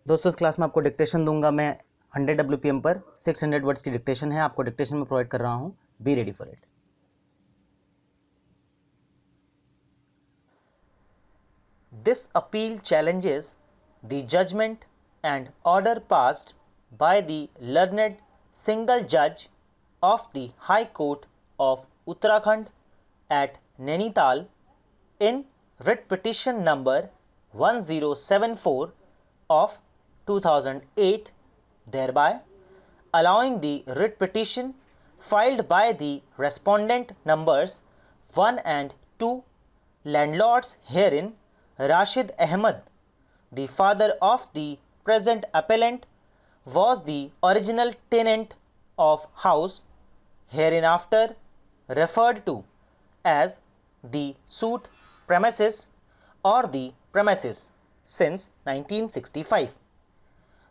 दोस्तों इस क्लास में आपको डिक्टेशन दूंगा मैं 100 WPM पर 600 वर्ड्स की डिक्टेशन है, आपको डिक्टेशन में प्रोवाइड कर रहा हूं। Be ready for it. This appeal challenges the judgment and order passed by the learned single judge of the High Court of Uttarakhand at Nainital in writ petition number 1074 of 2008, thereby allowing the writ petition filed by the respondent numbers 1 and 2, landlords herein Rashid Ahmed, the father of the present appellant, was the original tenant of house hereinafter referred to as the suit premises or the premises since 1965.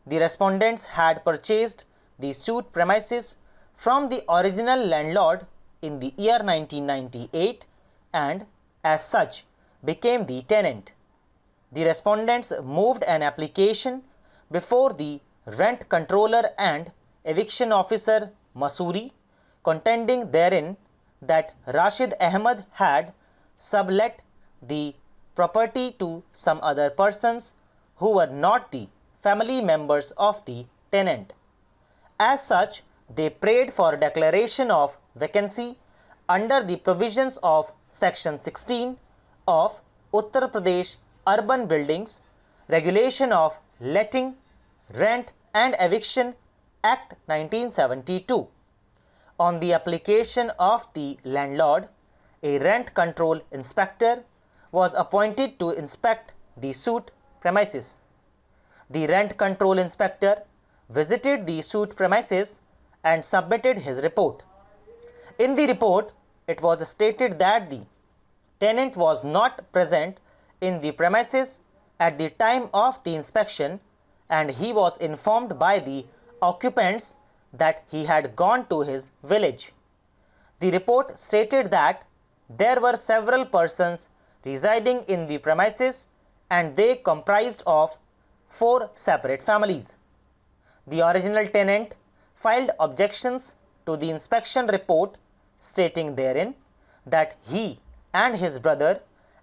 The respondents had purchased the suit premises from the original landlord in the year 1998 and as such became the tenant. The respondents moved an application before the rent controller and eviction officer Masuri, contending therein that Rashid Ahmed had sublet the property to some other persons who were not the family members of the tenant. As such, they prayed for declaration of vacancy under the provisions of Section 16 of Uttar Pradesh Urban Buildings Regulation of Letting, Rent and Eviction Act 1972. On the application of the landlord, a rent control inspector was appointed to inspect the suit premises. The rent control inspector visited the suit premises and submitted his report. In the report, it was stated that the tenant was not present in the premises at the time of the inspection and he was informed by the occupants that he had gone to his village. The report stated that there were several persons residing in the premises and they comprised of 4 separate families. The original tenant filed objections to the inspection report, stating therein that he and his brother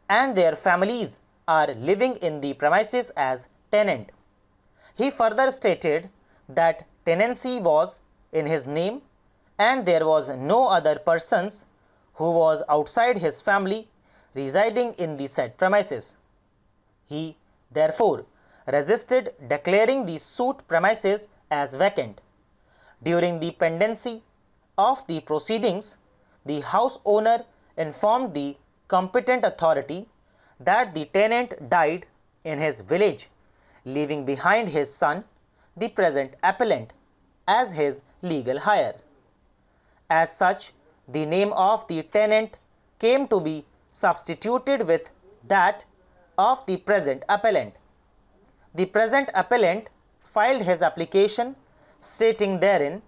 and their families are living in the premises as tenant. He further stated that tenancy was in his name and there was no other persons who was outside his family residing in the said premises. He therefore resisted declaring the suit premises as vacant. During the pendency of the proceedings, the house owner informed the competent authority that the tenant died in his village, leaving behind his son, the present appellant, as his legal heir. As such, the name of the tenant came to be substituted with that of the present appellant. The present appellant filed his application stating therein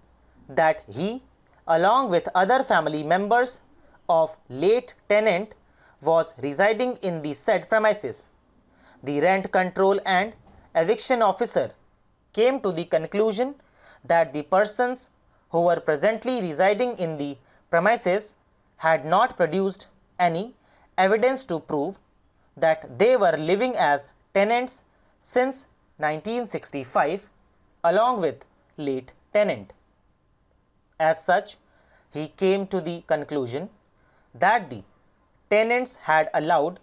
that he, along with other family members of late tenant, was residing in the said premises. The rent control and eviction officer came to the conclusion that the persons who were presently residing in the premises had not produced any evidence to prove that they were living as tenants since 1965 along with late tenant. As such, he came to the conclusion that the tenants had allowed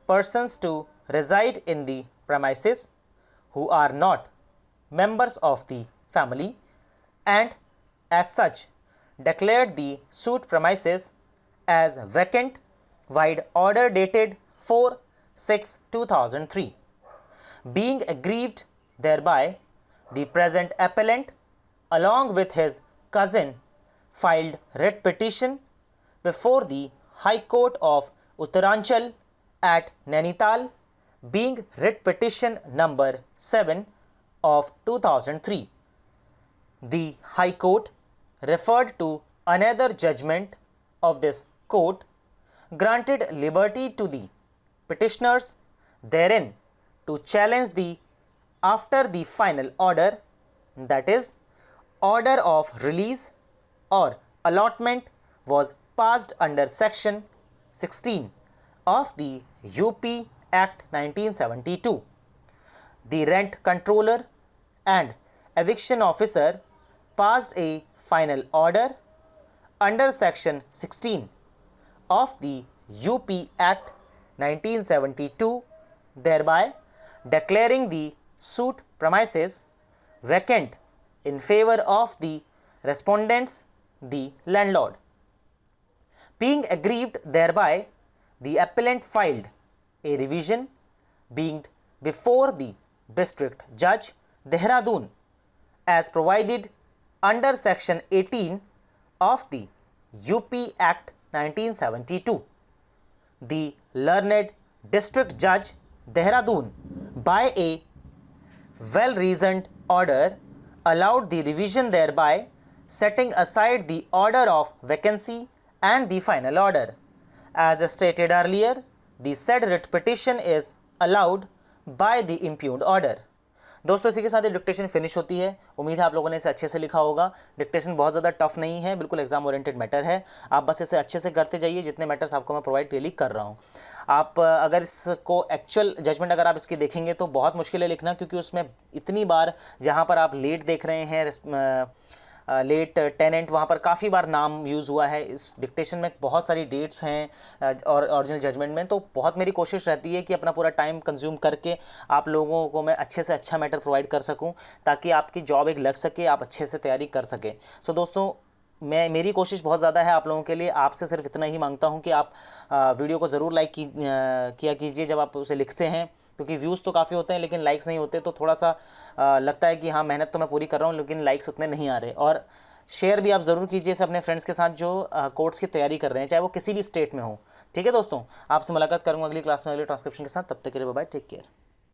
persons to reside in the premises who are not members of the family and as such declared the suit premises as vacant vide order dated 4/6/2003. Being aggrieved thereby, the present appellant along with his cousin filed writ petition before the High Court of Uttaranchal at Nainital, being writ petition number 7 of 2003. The High Court referred to another judgment of this court, granted liberty to the petitioners therein to challenge the after the final order, that is order of release or allotment, was passed under section 16 of the UP Act 1972. The rent controller and eviction officer passed a final order under section 16 of the UP Act 1972, thereby declaring the suit premises vacant in favor of the respondents, the landlord. Being aggrieved thereby, the appellant filed a revision being before the District Judge, Dehradun, as provided under section 18 of the UP Act 1972. The learned District Judge, Dehradun, by a well-reasoned order, allowed the revision, thereby setting aside the order of vacancy and the final order. As stated earlier, the said writ petition is allowed by the impugned order. दोस्तों इसी के साथ ये dictation finish होती है। उम्मीद है आप लोगों ने इसे अच्छे से लिखा होगा। डिक्टेशन बहुत ज़्यादा टफ नहीं है, बिल्कुल एग्जाम ओरिएंटेड मैटर है। आप बस इसे अच्छे से करते जाइए, जितने मैटर्स आपको मैं प्रोवाइड डेली कर रहा हूँ। आप अगर इसको एक्चुअल जजमेंट अगर आप इसकी देखेंगे तो बहुत मुश्किल है लिखना, क्योंकि उसमें इतनी बार जहाँ पर आप लेट देख रहे हैं, लेट टेनेंट, वहाँ पर काफ़ी बार नाम यूज़ हुआ है। इस डिक्टेशन में बहुत सारी डेट्स हैं और ओरिजिनल जजमेंट में, तो बहुत मेरी कोशिश रहती है कि अपना पूरा टाइम कंज्यूम करके आप लोगों को मैं अच्छे से अच्छा मैटर प्रोवाइड कर सकूं, ताकि आपकी जॉब एक लग सके, आप अच्छे से तैयारी कर सकें। सो दोस्तों, मेरी कोशिश बहुत ज़्यादा है आप लोगों के लिए। आपसे सिर्फ इतना ही मांगता हूं कि आप वीडियो को ज़रूर लाइक किया कीजिए जब आप उसे लिखते हैं, क्योंकि व्यूज़ तो काफ़ी होते हैं लेकिन लाइक्स नहीं होते, तो थोड़ा सा लगता है कि हाँ मेहनत तो मैं पूरी कर रहा हूँ लेकिन लाइक्स उतने नहीं आ रहे। और शेयर भी आप ज़रूर कीजिए इसे अपने फ्रेंड्स के साथ जो कोर्ट्स की तैयारी कर रहे हैं, चाहे वो किसी भी स्टेट में हो। ठीक है दोस्तों, आपसे मुलाकात करूँगा अगली क्लास में अगले ट्रांसक्रिप्शन के साथ। तब तक के लिए बाय बाय, टेक केयर।